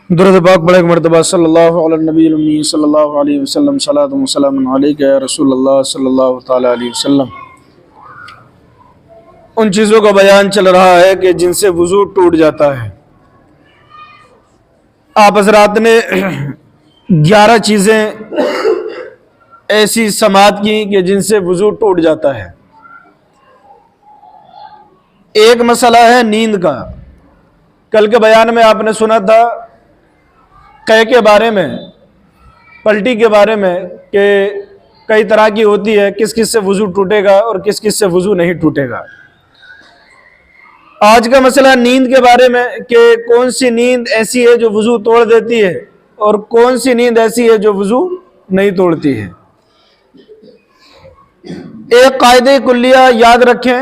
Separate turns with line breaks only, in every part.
درود پاک پڑھے مرتبہ صلی اللہ علیہ نبی الامی صلی اللہ علیہ وسلم صلاۃ و سلام علیک یا رسول اللہ صلی اللہ تعالی علیہ وسلم۔ ان چیزوں کا بیان چل رہا ہے کہ جن سے وضو ٹوٹ جاتا ہے۔ آپ حضرات نے 11 چیزیں ایسی سماعت کی کہ جن سے وضو ٹوٹ جاتا ہے۔ ایک مسئلہ ہے نیند کا۔ کل کے بیان میں آپ نے سنا تھا قے کے بارے میں، پلٹی کے بارے میں، کہ کئی طرح کی ہوتی ہے، کس کس سے وضو ٹوٹے گا اور کس کس سے وضو نہیں ٹوٹے گا۔ آج کا مسئلہ نیند کے بارے میں کہ کون سی نیند ایسی ہے جو وضو توڑ دیتی ہے اور کون سی نیند ایسی ہے جو وضو نہیں توڑتی ہے۔ ایک قاعدہ کلیہ یاد رکھیں،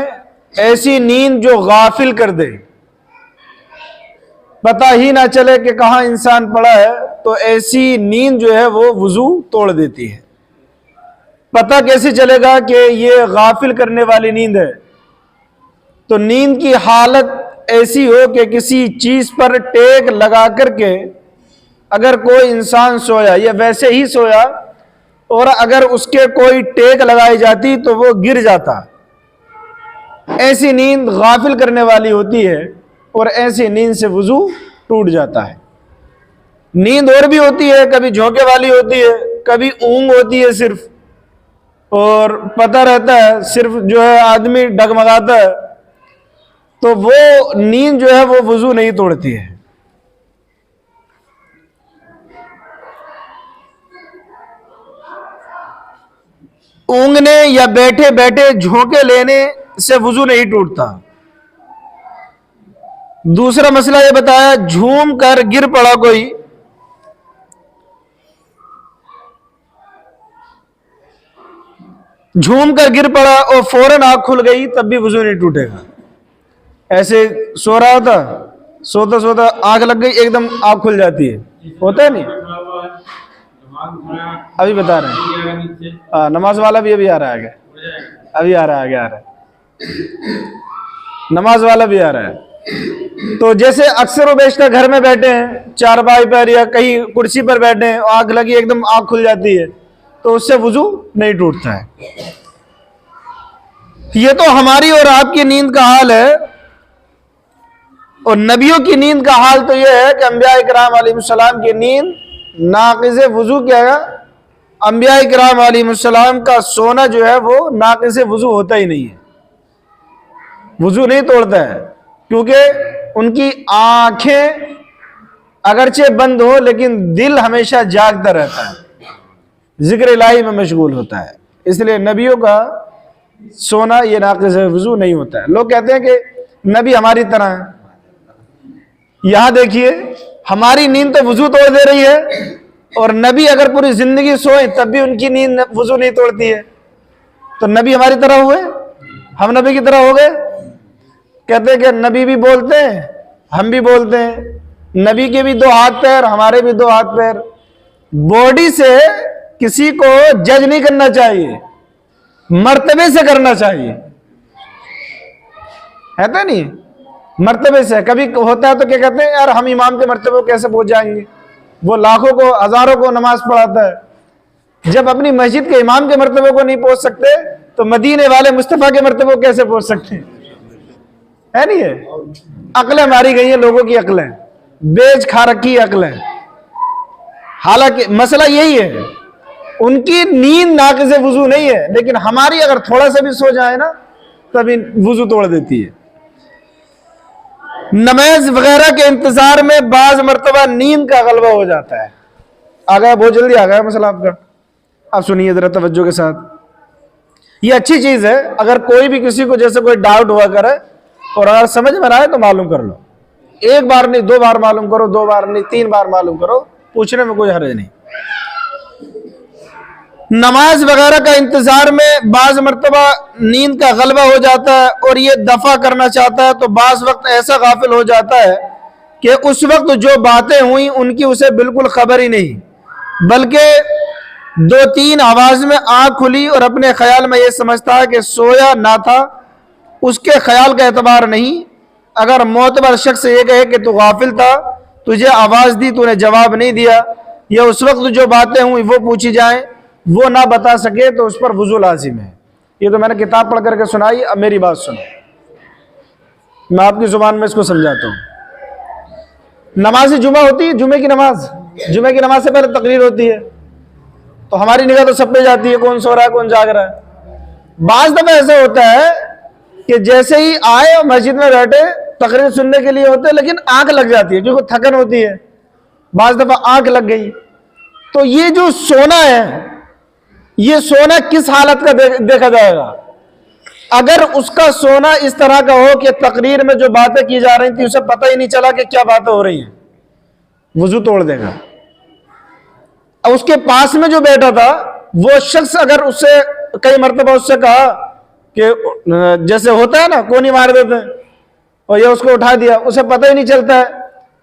ایسی نیند جو غافل کر دے، پتہ ہی نہ چلے کہ کہاں انسان پڑا ہے، تو ایسی نیند جو ہے وہ وضو توڑ دیتی ہے۔ پتہ کیسے چلے گا کہ یہ غافل کرنے والی نیند ہے؟ تو نیند کی حالت ایسی ہو کہ کسی چیز پر ٹیک لگا کر کے اگر کوئی انسان سویا یا ویسے ہی سویا اور اگر اس کے کوئی ٹیک لگائی جاتی تو وہ گر جاتا، ایسی نیند غافل کرنے والی ہوتی ہے اور ایسی نیند سے وضو ٹوٹ جاتا ہے۔ نیند اور بھی ہوتی ہے، کبھی جھونکے والی ہوتی ہے، کبھی اونگ ہوتی ہے صرف، اور پتہ رہتا ہے صرف جو ہے آدمی ڈگمگاتا ہے، تو وہ نیند جو ہے وہ وضو نہیں توڑتی ہے۔ اونگنے یا بیٹھے بیٹھے جھونکے لینے سے وضو نہیں ٹوٹتا۔ دوسرا مسئلہ یہ بتایا، جھوم کر گر پڑا کوئی، جھوم کر گر پڑا اور فوراً آنکھ کھل گئی تب بھی وضو نہیں ٹوٹے گا۔ ایسے سو رہا تھا، سوتا سوتا آنکھ لگ گئی، ایک دم آنکھ کھل جاتی ہے، ہوتا ہے نہیں؟ ابھی بتا رہے ہیں نماز والا بھی ابھی آ رہا ہے، ابھی آ رہا ہے، نماز والا بھی آ رہا ہے۔ تو جیسے اکثر و بیشتر گھر میں بیٹھے ہیں، چارپائی پر یا کہیں کرسی پر بیٹھے ہیں، آنکھ لگی ایک دم آنکھ کھل جاتی ہے، تو اس سے وضو نہیں ٹوٹتا ہے۔ یہ تو ہماری اور آپ کی نیند کا حال ہے، اور نبیوں کی نیند کا حال تو یہ ہے کہ انبیاء کرام علیہ السلام کی نیند ناقض وضو کیا ہے۔ انبیاء کرام علیہ السلام کا سونا جو ہے وہ ناقض وضو ہوتا ہی نہیں ہے، وضو نہیں توڑتا ہے، کیونکہ ان کی آنکھیں اگرچہ بند ہو لیکن دل ہمیشہ جاگتا رہتا ہے، ذکر الہی میں مشغول ہوتا ہے، اس لیے نبیوں کا سونا یہ ناقض وضو نہیں ہوتا ہے۔ لوگ کہتے ہیں کہ نبی ہماری طرح ہے، یہاں دیکھیے ہماری نیند تو وضو توڑ دے رہی ہے، اور نبی اگر پوری زندگی سوئیں تب بھی ان کی نیند وضو نہیں توڑتی ہے، تو نبی ہماری طرح ہوئے، ہم نبی کی طرح ہو گئے۔ کہتے ہیں کہ نبی بھی بولتے ہیں، ہم بھی بولتے ہیں، نبی کے بھی 2 ہاتھ پیر، ہمارے بھی 2 ہاتھ پیر۔ باڈی سے کسی کو جج نہیں کرنا چاہیے، مرتبے سے کرنا چاہیے، ہے تو نہیں؟ مرتبے سے۔ کبھی ہوتا ہے تو کیا کہتے ہیں، یار ہم امام کے مرتبے کو کیسے پہنچ جائیں گے، وہ لاکھوں کو ہزاروں کو نماز پڑھاتا ہے۔ جب اپنی مسجد کے امام کے مرتبے کو نہیں پہنچ سکتے تو مدینے والے مصطفیٰ کے مرتبے کو کیسے پہنچ سکتے ہیں؟ ہے نہیں ہے؟ عقلیں ماری گئی ہیں لوگوں کی، عقلیں بیچ کھا رکھی عقلیں۔ حالانکہ مسئلہ یہی ہے، ان کی نیند ناقض وضو نہیں ہے، لیکن ہماری اگر تھوڑا سا بھی سو جائے نا تبھی وضو توڑ دیتی ہے۔ نماز وغیرہ کے انتظار میں بعض مرتبہ نیند کا غلبہ ہو جاتا ہے۔ آ گیا، بہت جلدی آ گیا مسئلہ آپ کا، اب سنیے ذرا توجہ کے ساتھ۔ یہ اچھی چیز ہے، اگر کوئی بھی کسی کو جیسے کوئی ڈاؤٹ ہوا کرے اور اگر سمجھ میں آئے تو معلوم کر لو، 1 بار نہیں 2 بار معلوم کرو، 2 بار نہیں 3 بار معلوم کرو، پوچھنے میں کوئی حرج نہیں۔ نماز وغیرہ کا انتظار میں بعض مرتبہ نیند کا غلبہ ہو جاتا ہے اور یہ دفع کرنا چاہتا ہے، تو بعض وقت ایسا غافل ہو جاتا ہے کہ اس وقت جو باتیں ہوئیں ان کی اسے بالکل خبر ہی نہیں، بلکہ 2-3 آواز میں آنکھ کھلی اور اپنے خیال میں یہ سمجھتا ہے کہ سویا نہ تھا، اس کے خیال کا اعتبار نہیں۔ اگر معتبر شخص یہ کہے کہ تو غافل تھا تجھے آواز دی تو نے جواب نہیں دیا، یا اس وقت جو باتیں ہوئی وہ پوچھی جائیں وہ نہ بتا سکے تو اس پر وضو لازم ہے۔ یہ تو میں نے کتاب پڑھ کر کے سنائی، اب میری بات سنو، میں آپ کی زبان میں اس کو سمجھاتا ہوں۔ نماز جمعہ ہوتی ہے، جمعے کی نماز سے پہلے تقریر ہوتی ہے، تو ہماری نگاہ تو سب پہ جاتی ہے، کون سو رہا ہے کون جاگ رہا ہے۔ بعض دفعہ ایسا ہوتا ہے کہ جیسے ہی آئے اور مسجد میں بیٹھے تقریر سننے کے لیے ہوتے، لیکن آنکھ لگ جاتی ہے کیونکہ تھکن ہوتی ہے، بعض دفعہ آنکھ لگ گئی۔ تو یہ جو سونا ہے، یہ سونا کس حالت کا دیکھا جائے گا؟ اگر اس کا سونا اس طرح کا ہو کہ تقریر میں جو باتیں کی جا رہی تھیں اسے پتہ ہی نہیں چلا کہ کیا باتیں ہو رہی ہیں، وضو توڑ دے گا۔ اس کے پاس میں جو بیٹھا تھا وہ شخص اگر اس سے کئی مرتبہ اس سے کہا کہ جیسے ہوتا ہے نا کونی مار دیتے ہیں، اور یہ اس کو اٹھا دیا، اسے پتہ ہی نہیں چلتا ہے،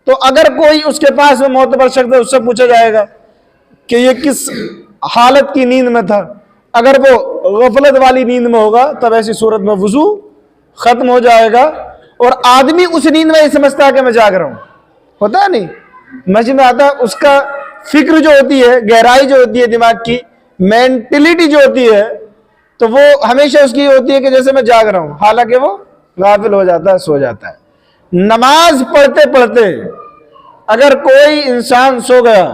تو اگر کوئی اس کے پاس میں معتبر شخص ہے اس سے پوچھا جائے گا کہ یہ کس حالت کی نیند میں تھا، اگر وہ غفلت والی نیند میں ہوگا تب ایسی صورت میں وضو ختم ہو جائے گا۔ اور آدمی اس نیند میں یہ سمجھتا ہے کہ میں جاگ رہا ہوں، ہوتا ہے نہیں، مسجد میں آتا ہے، اس کا فکر جو ہوتی ہے، گہرائی جو ہوتی ہے دماغ کی، مینٹلٹی جو ہوتی ہے، تو وہ ہمیشہ اس کی ہوتی ہے کہ جیسے میں جاگ رہا ہوں، حالانکہ وہ غافل ہو جاتا ہے، سو جاتا ہے۔ نماز پڑھتے پڑھتے اگر کوئی انسان سو گیا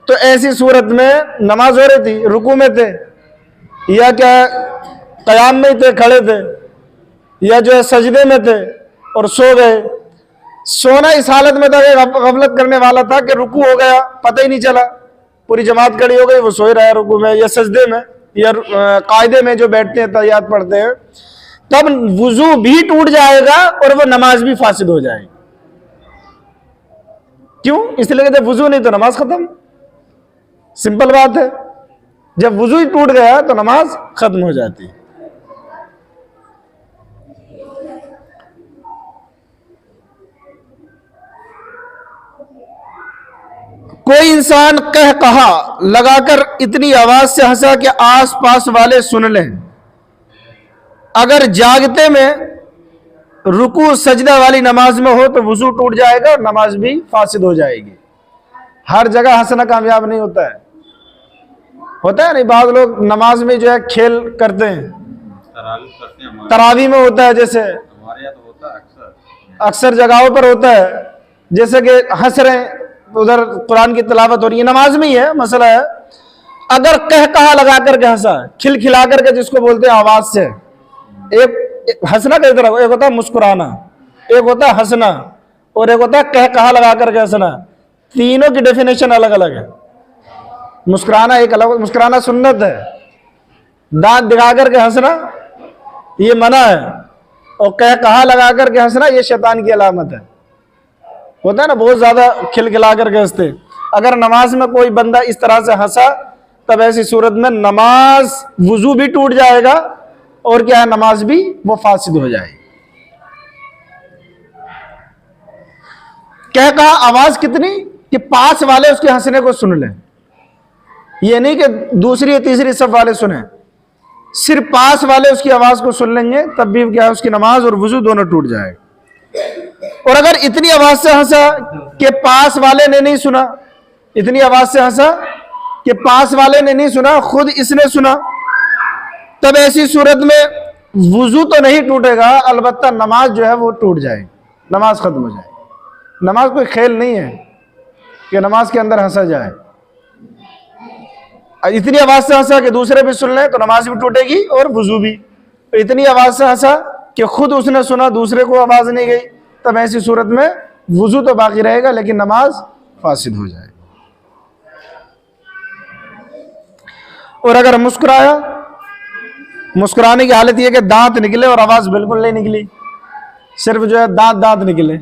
تو ایسی صورت میں نماز ہو رہی تھی، رکوع میں تھے یا کیا قیام میں تھے، کھڑے تھے، یا جو ہے سجدے میں تھے اور سو گئے، سونا اس حالت میں تھا کہ غفلت کرنے والا تھا کہ رکوع ہو گیا پتہ ہی نہیں چلا، پوری جماعت کھڑی ہو گئی، وہ سو ہی رہا ہے رکوع میں یا سجدے میں یا قاعدے میں جو بیٹھتے ہیں تحیات پڑھتے ہیں، تب وضو بھی ٹوٹ جائے گا اور وہ نماز بھی فاسد ہو جائے گی۔ کیوں؟ اس لیے کہ جب وضو نہیں تو نماز ختم، سمپل بات ہے، جب وضو ہی ٹوٹ گیا تو نماز ختم ہو جاتی ہے۔ کوئی انسان کہہ کہا لگا کر اتنی آواز سے ہنسا کہ آس پاس والے سن لیں، اگر جاگتے میں رکوع سجدہ والی نماز میں ہو تو وضو ٹوٹ جائے گا اور نماز بھی فاسد ہو جائے گی۔ ہر جگہ ہنسنا کامیاب نہیں ہوتا ہے، ہوتا ہے نہیں، بعض لوگ نماز میں جو ہے کھیل کرتے ہیں، تراویح میں ہوتا ہے، جیسے اکثر جگہوں پر ہوتا ہے، جیسے کہ ہنس رہے ہیں ادھر قرآن کی تلاوت ہو رہی ہے، نماز میں ہی ہے مسئلہ ہے، اگر کہہ کہا لگا کر کے ہنسا، کھل کھلا کر کے جس کو بولتے ہیں آواز سے، ایک ہنسنا کئی طرح، ایک ہوتا ہے مسکرانا، ایک ہوتا ہے ہنسنا، اور ایک ہوتا ہے کہہ کہا لگا کر کے ہنسنا، تینوں کی ڈیفینیشن الگ الگ ہے۔ مسکرانا ایک الگ، مسکرانا سنت ہے، دانت دکھا کر کے ہنسنا یہ منع ہے، اور کہہ کہا لگا کر کے ہنسنا یہ شیطان کی علامت ہے، ہوتا ہے نا بہت زیادہ کھل کھلا کر کے ہنستے۔ اگر نماز میں کوئی بندہ اس طرح سے ہنسا تب ایسی صورت میں نماز وضو بھی ٹوٹ جائے گا اور کیا ہے نماز بھی وہ فاسد ہو جائے گی۔ کہہ کہا آواز کتنی کہ پاس والے اس کے ہنسنے کو سن لیں، یہ نہیں کہ دوسری یا تیسری صف والے سنیں، صرف پاس والے اس کی آواز کو سن لیں گے تب بھی کیا ہے اس کی نماز اور وضو دونوں ٹوٹ جائے گا۔ اور اگر اتنی آواز سے ہنسا کہ پاس والے نے نہیں سنا، اتنی آواز سے ہنسا کہ پاس والے نے نہیں سنا، خود اس نے سنا، تب ایسی صورت میں وضو تو نہیں ٹوٹے گا، البتہ نماز جو ہے وہ ٹوٹ جائے گی، نماز ختم ہو جائے گی۔ نماز کوئی کھیل نہیں ہے کہ نماز کے اندر ہنسا جائے، اتنی آواز سے ہنسا کہ دوسرے بھی سن لیں تو نماز بھی ٹوٹے گی اور وضو بھی، اتنی آواز سے ہنسا کہ خود اس نے سنا دوسرے کو آواز نہیں گئی، تب ایسی صورت میں وضو تو باقی رہے گا لیکن نماز فاسد ہو جائے گی۔ اور اگر مسکرایا، مسکرانے کی حالت یہ کہ دانت نکلے اور آواز بالکل نہیں نکلی، صرف جو ہے دانت نکلے،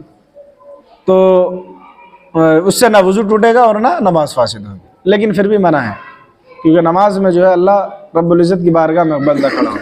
تو اس سے نہ وضو ٹوٹے گا اور نہ نماز فاسد ہوگی، لیکن پھر بھی منع ہے کیونکہ نماز میں جو ہے اللہ رب العزت کی بارگاہ میں بندہ کھڑا ہو۔